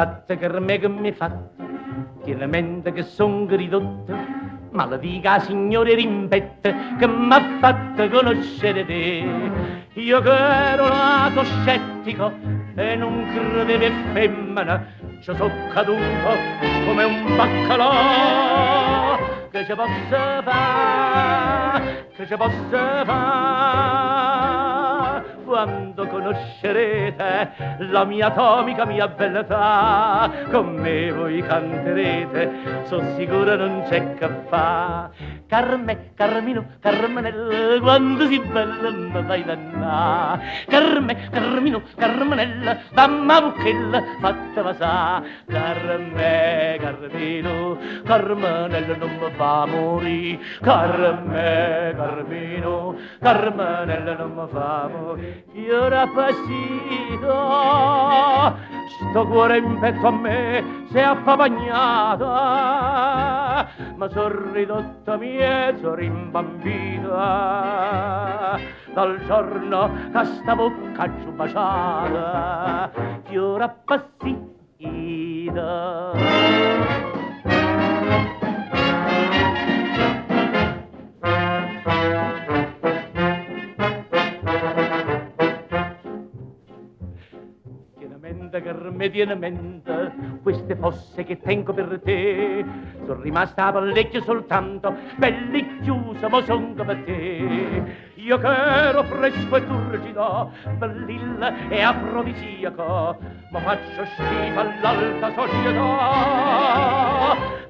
fatta per me che mi fatta, tiene mente che son ridotto, ma la dica signore rimpette che m'ha fatto conoscere te. Io che ero nato scettico e non credevo in femmina, ci so caduto come un baccalà. Che ci posso fare, che ci posso fare, quando conoscerete la mia atomica mia bellezza, con me voi canterete, son sicura non c'è che fa. Carme, Carmino, Carmenella, quando si bella mi fai dannà. Carme, Carmino, Carmenella, damma bucchella, fatta vasà. Carme, Carmino, Carmenella non mi fa morì. Carme, Carmino, Carmenella non mi fa morì. Io rappassito, sto cuore in petto a me si è affavagnata, ma son ridotta mia, son rimbambita dal giorno che sta bocca giù baciata, fiore appassita. Tiene mente queste fosse che tengo per te, sono rimasta a pallecchio soltanto, belli chiusa, ma son per te. Io che ero fresco e turgido, bellilla e afrodisiaco, ma faccio schifo all'alta società.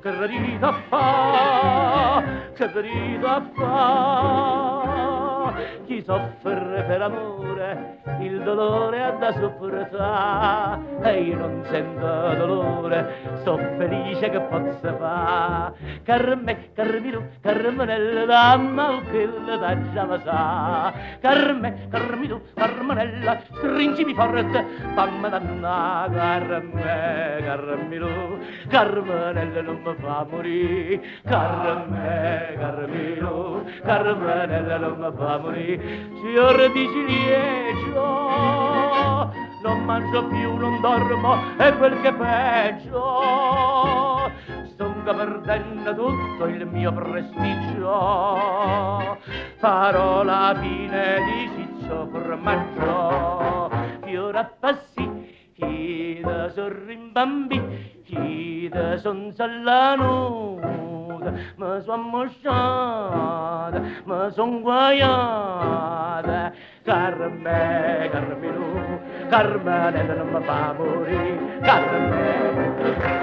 Che rida fa, che rida fa, chi soffre per amore il dolore ha da sopportare, e io non sento dolore, sto felice che posso fare. Carme, Carmino, Carmenella, damma che la già ma sa. Carme, Carmino, Carmenella, stringimi forte, fammi danna. Carme, Carmino, Carmenella non mi fa morire. Carme, Carmino, Carmenella non mi fa morire. Signore di ciliegia, non mangio più, non dormo, e quel che è peggio, sto perdendo tutto il mio prestigio. Farò la fine di Ciccio Formaggio, fiore appassita, son rimbambita, son sallanuta, ma son mosciata, ma son guaiata. Carme, Carmino, Carmenella non mi fa morire. Carme.